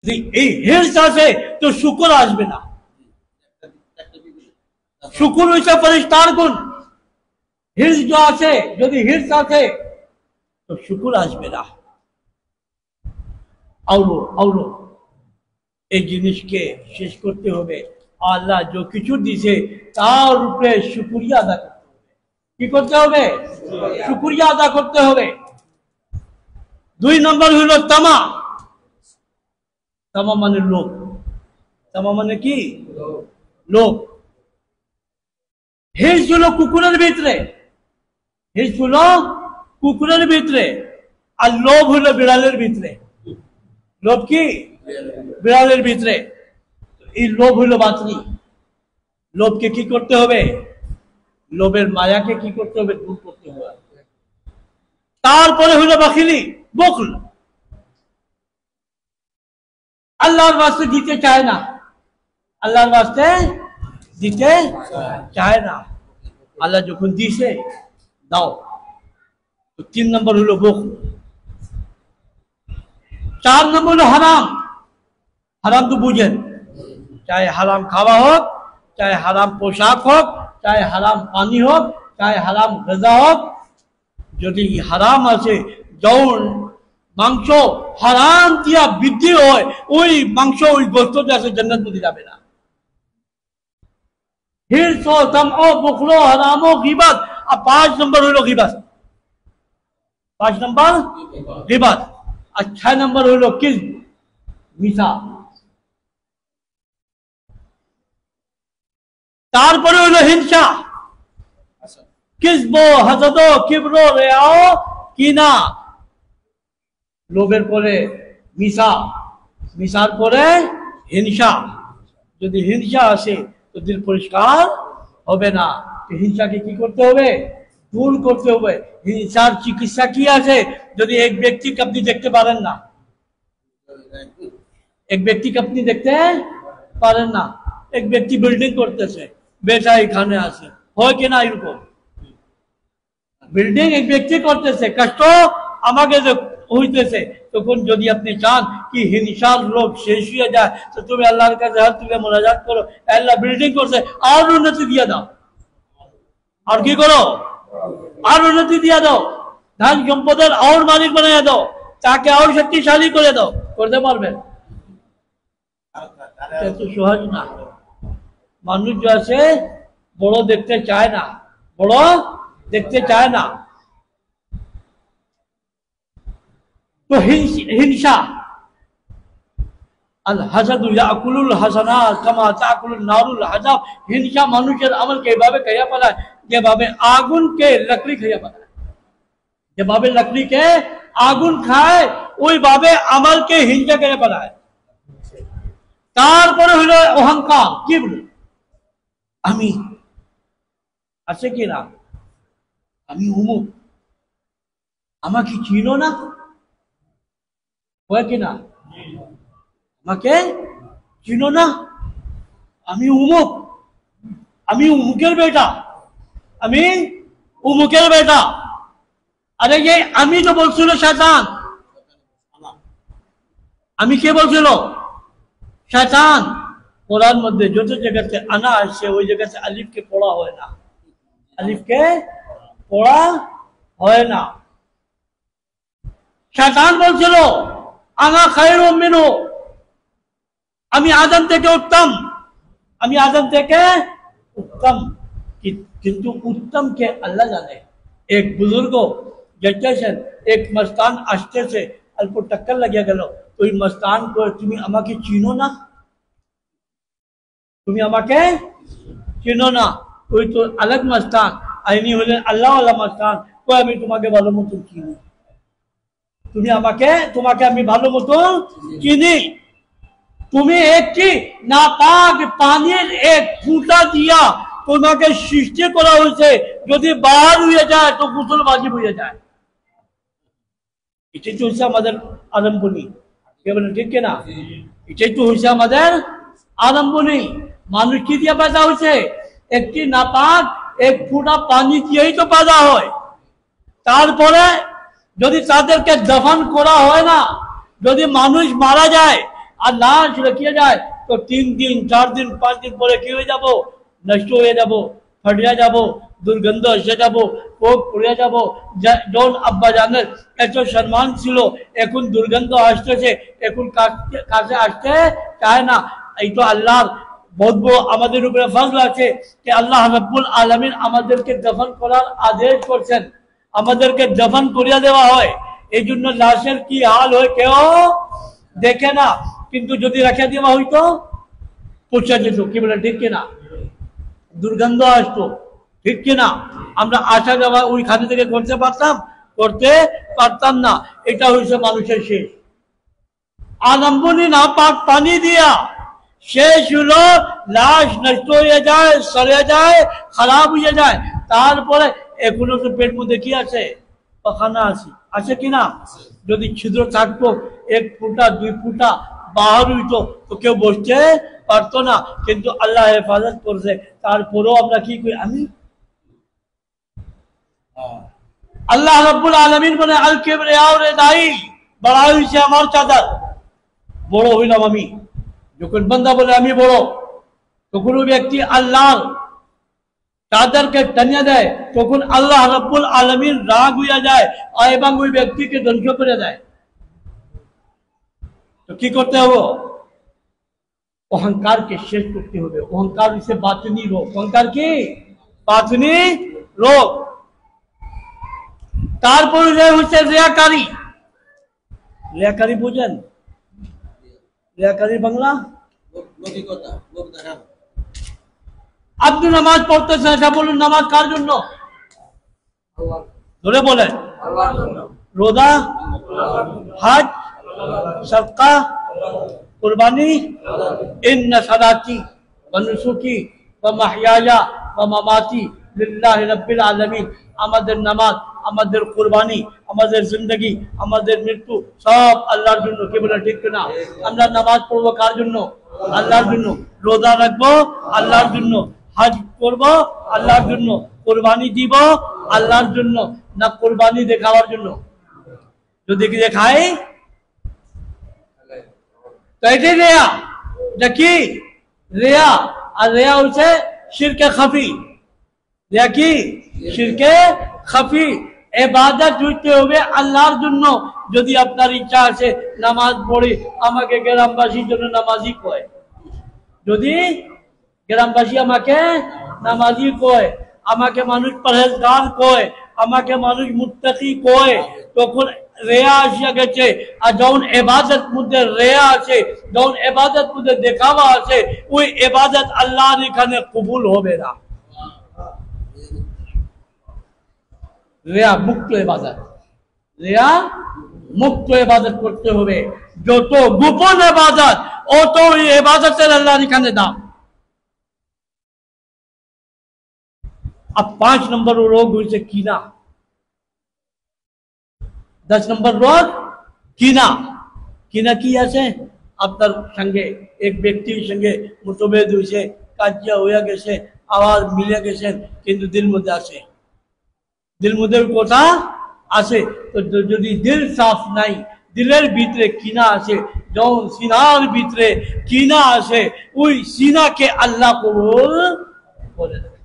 যদি এই হিরস আছে তো শুকর আসবে না। শুকর হইছে ফেরেশতার গুণ। হিরস जो আছে, যদি হিরস আছে তো শুকর আসবে না। আউলো এই জিনিসকে শেষ করতে হবে। আল্লাহ যা কিছু দিয়েছে তার উপরে শুকরিয়া আদা করতে হবে। কি করতে হবে? শুকরিয়া আদা করতে হবে। 2 নম্বর হলো তামা। তামা মানে লোভ। তামা মানে কি? লোভ। হিরস হলো কুকুরের ভিতরে, হিরস হলো কুকুরের ভিতরে, আর লোভ হলো বিড়ালের ভিতরে। লোভ কি? বিড়ালের ভিতরে। এই লোভ হইল বাতনি। লোভকে কি করতে হবে? লোভের মায়াকে কি করতে হবে? দূর করতে হবে। তারপরে হইল বাখিলি, বখল। আল্লাহর বাস্তে দিতে চায় না, আল্লাহর বাস্তে দিতে চায় না। আল্লাহ যখন দিছে দাও। তো 3 নম্বর হইল বখল। 4 নম্বর হলো হারাম। হারাম তো বুঝেন, चाहे हराम खावा हो, चाहे हराम पोशाक हो, चाहे हराम पानी हो, चाहे हराम गजा हो। যদি হারাম আছে, যৌন মাংস হারাম দিয়া বৃদ্ধি হয়, ওই মাংস ওই গোশত আছে জান্নাত মধ্যে যাবে না। হিরস ও তামও বখল হারাম ও গীবত। আর 5 নম্বর হলো গীবত। 5 নম্বর গীবত। আর 6 নম্বর হলো কিযব, মিথ্যা। তারপরে হলো হিংসা, কিসব, হাসদ, কিবর, রিয়াও, কিনা। লোভের পরে মিশা, মিশার পরে হিংসা। যদি হিংসা আসে তো দিল পরিষ্কার হবে না। হিংসাকে কি করতে হবে? দূর করতে হবে। হিংসার চিকিৎসা কি আছে? যদি এক ব্যক্তিকে আপনি দেখতে পারেন না, এক ব্যক্তিকে আপনি দেখতে পারেন না, এক ব্যক্তি বিল্ডিং করতেছে, বেটা এখানে আছে, হয় কিনা এরকম? বিল্ডিং এক ব্যক্তি করতেছে, কষ্ট আমাকে হইতেছে, তখন যদি আপনি চান কি হিংসার লোক শেষ হয়ে যায়, তো তুমি আল্লাহর কাছে হাত তুলে মোনাজাত করো, আল্লাহ বিল্ডিং করছে আর উন্নতি দিয়ে দাও। আর কি করো? আর উন্নতি দিয়ে দাও। ধান সম্পদের আর মালিক বানিয়ে দাও, তাকে আর শক্তিশালী করে দাও। করতে পারবেন? এত সহজ না। মানুষ जो আছে বড় দেখতে চায় না, বড় দেখতে চায় না। তো হিংসা, আল হাসাদু ইয়াকুলুল হাসানাত কামা তাকুলুন নারুল হাজাব। হিংসা মানুষের আমলকে এভাবে খাইয়া ফেলায় যেভাবে আগুনকে লকড়ি খাইয়া ফেলায়। যেভাবে লকড়িকে আগুন খায় ওইভাবে আমলকে হিংসা করে ফেলায়। তারপরে হলো অহংকার, কি বলে আমি আছে কি না, আমি অমুক, আমাকে চিনো না, হয় কিনা? আমাকে চিনো না, আমি অমুক, আমি অমুকের বেটা, আমি অমুকের বেটা। আরে ये আমি তো বলছিল শয়তান। আমি কে বলছিল? শয়তান। কোরআন মধ্যে যত জায়গাতে আনা আসছে ওই জায়গাতে আলিফকে পড়া হয় না, আলিফকে পড়া হয় না। শয়তান বলছিল আনা খায়রুম মিনহু, আমি আদম থেকে উত্তম, আমি আদম থেকে উত্তম। কিন্তু উত্তম কে আল্লাহ জানে। এক বুজুর্গ যেতেছেন, এক মস্তান আসতেছে, অল্প টক্কর লাগিয়ে গেল। ওই মস্তান को তুমি আমাকে চিনো না, তুমি আমাকে চিনো না, ওই তো আলাগ মস্তান, আইনি হলেন আল্লাহ ওয়ালা মস্তান। তো আমি তোমাকে ভালো মতো চিনি, তুমি আমাকে, তোমাকে আমি ভালো মতো চিনি। তুমি একটি নাপাক পানির এক ফুটা দিয়া তোমাকে সৃষ্টি করা হয়েছে, যদি বাহার হয়ে যায় তো গোসল ওয়াজিব হয়ে যায়। এটাই তো হচ্ছে আমাদের আরম্ভনি, কে বলেন ঠিক কিনা? এটাই তো হচ্ছে আমাদের আরম্ভনি। মানুষ কি দিয়ে পয়দা হয়েছে? একটি নাপাক এক ফুটা পানি দিয়েই তো পয়দা হয়। তারপরে যদি তাদেরকে দফন করা হয় না, যদি মানুষ মারা যায় আর লাশ রেখে যায় তো 3 দিন 4 দিন 5 দিন পরে কি হয়ে যাব, নষ্ট হয়ে যাব, ফাটিয়া যাব, দুর্গন্ধ এসে যাব, কোপ পড়ে যাব। যখন আব্বা জানের এত সম্মান ছিল, এখন দুর্গন্ধ আসতেছে, এখন কাছে আসতে চায় না। এই তো আল্লাহর बहुत बड़ो আমাদের উপরে ফজল আছে যে আল্লাহ রাব্বুল আলামিন আমাদেরকে দফন করার আদেশ করেছেন, আমাদেরকে দফন করিয়া দেওয়া হয়। এই জন্য লাশের কি হাল হয় কেউ দেখে না, কিন্তু যদি রেখে দেওয়া হইতো পচা যেত, কি বলে ঠিক কিনা, দুর্গন্ধ আসতো, ঠিক কিনা। আমরা আসা যাওয়া ওইখানে থেকে করতে পারতাম না। এটা হয়েছে মানুষের শেষ। আলম্বনি না পানি দিয়া শেষ হলো, লাশ নষ্ট হয়ে যায়, সরে যায়, খারাপ হয়ে যায়। তারপরে এখনো তো পেট মধ্যে কি আছে, পাখানা আছে কিনা। যদি ছিদ্র থাকতো 1 ফুটা 2 ফুটা বাহার হইতো তো কেউ বসতে পারতো না, কিন্তু আল্লাহ হেফাজত করছে। তারপরেও আমরা কি করি, আমি আল্লাহ রাব্বুল আলামিন বলে আল কিবরিয়াউ রিদাই, বড় হইছে আমার চাদর, বড় হইলাম আমি। যখন বান্দা বলে আমি বড়, তখন ওই ব্যক্তি আল্লাহর চাদরকে টানিয়ে দেয়, তখন আল্লাহ রাব্বুল আলামিন রাগ হইয়া যায় এবং ওই ব্যক্তিকে ধ্বংস করে দেয়। তো কি করতে হবে, অহংকারকে শেষ করতে হবে। অহংকার হচ্ছে বাতিনি রোগ। অহংকার কি বাতিনি রোগ। তারপরে হচ্ছে রিয়াকারী। রিয়াকারী বুঝেন, রিয়াকারী বাংলা আপনি নামাজ পড়তেছেন, এটা বলুন নামাজ কার জন্য, ধরে বলেন, রোজা, হজ, সদকা, কুরবানি, ইন্না সালাতি ওয়া নুসুকি ওয়া মাহইয়ায়া ওয়া মামাতি লিল্লাহি রাব্বিল আলামিন। আমাদের নামাজ, আমাদের কুরবানি, আমাদের জিন্দগি, আমাদের মৃত্যু সব আল্লাহর জন্য, কি বলে ঠিক না। আমরা নামাজ পড়বো কার জন্য, আল্লাহর জন্য। রোজা রাখবো আল্লাহর জন্য, হজ করব আল্লাহর জন্য, কুরবানি দিব আল্লাহর জন্য, না কুরবানি দেখাবার জন্য। যদি কি দেখাই তো এটাই রিয়া। এটা কি রিয়া, আর রিয়া হচ্ছে শিরকে খাফি। রিয়া কি শিরকে খাফি। ইবাদত হইতে হবে আল্লাহর জন্য। যদি আপনার ইচ্ছা আছে নামাজ পড়ি, আমাকে গ্রামবাসীর জন্য নামাজি কয়, যদি গ্রামবাসী আমাকে নামাজি কয়, আমাকে মানুষ পরহেজগার কয়, আমাকে মানুষ মুত্তাকি কয়, তখন রেয়া আসিয়া গেছে। আর যখন ইবাদত মধ্যে রেয়া আছে, যখন ইবাদত মধ্যে দেখাওয়া আছে, ওই ইবাদত আল্লাহর এখানে কবুল হবে না। রেয়া মুক্ত ইবাদত, রেয়া মুক্ত ইবাদত করতে হবে। যত গোপন ইবাদত অত ইবাদতের আল্লাহর এখানে দাম। अब 5 नंबर रोग হয়েছে কিনা। 10 নম্বর রোগ কিনা। কিনা কি আছে, আপনার সঙ্গে এক ব্যক্তির সঙ্গে মতভেদ হয়েছে, কাজিয়া হয়ে গেছে, আওয়াজ মিলে গেছেন, কিন্তু দিল মধ্যে আছে, দিল মধ্যে কথা আছে। তো যদি দিল সাফ নাই, দিলের ভিতরে কিনা আছে, যখন সিনার ভিতরে কিনা আছে, ওই সিনাকে আল্লাহ কবুল করে দেবে।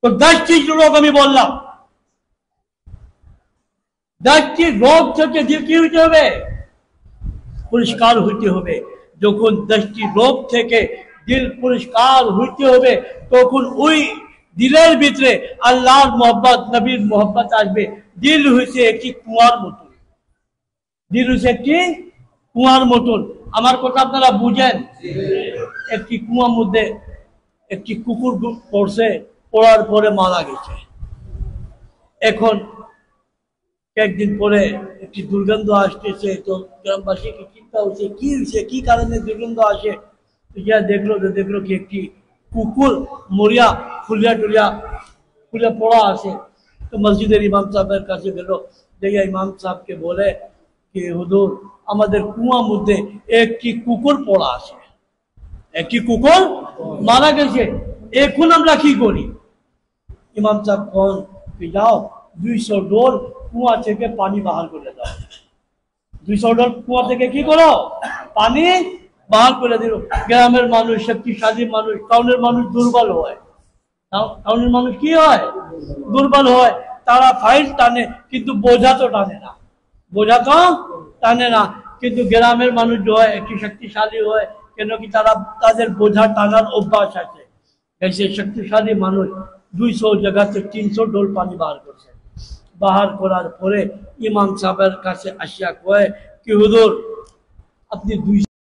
তো 10টি রোগ আমি বললাম, 10টি রোগ থেকে কি হইতে হবে, পরিষ্কার হইতে হবে। যখন 10টি রোগ থেকে দিল পরিষ্কার হইতে হবে, তখন ওই দিলের ভিতরে আল্লাহর মোহব্বত, নবীর মোহব্বত আসবে। দিল হইছে একটি কুয়ার মতন, দিল হইছে একটি কুয়ার মতন। আমার কথা আপনারা বুঝেন। একটি কুয়ার মধ্যে একটি কুকুর পড়ছে, পড়ার পরে মারা গেছে। এখন কয়েকদিন পরে একটি দুর্গন্ধ আসতেছে, তো গ্রামবাসীকে চিন্তা হচ্ছে কি হয়েছে, কি কারণে দুর্গন্ধ আসে। যা দেখলো কি একটি কুকুর মরিয়া ফুলিয়া পড়া আছে। তো মসজিদের ইমাম সাহেবের কাছে গেল, দেখে ইমাম সাহেবকে বলে কি হুজুর, আমাদের কুয়ার মধ্যে একটি কুকুর পড়া আছে, একটি কুকুর মারা গেছে, এখন আমরা কি করি। ইমাম সাহেব কোন যাও 200 ডোল কুয়া থেকে পানি বাহার করে দাও। 200 ডল কুয়া থেকে কি করো পানি বার করে দিল। গ্রামের মানুষ শক্তিশালী মানুষ, টাউনের মানুষ দুর্বল হয়। টাউনের মানুষ কি হয় দুর্বল হয়, তারা ফাইল টানে কিন্তু বোঝা তো টানে না, বোঝা তো টানে না। কিন্তু গ্রামের মানুষ হয় একটি শক্তিশালী হয়, কেন কি তারা তাদের বোঝা টানার অভ্যাস আছে। সেই শক্তিশালী মানুষ 200 জায়গাতে 300 ডোল পানি বার করছে। বাহার করার পরে ইমাম সাহেবের কাছে আসিয়া কয় কি হুজুর আপনি 200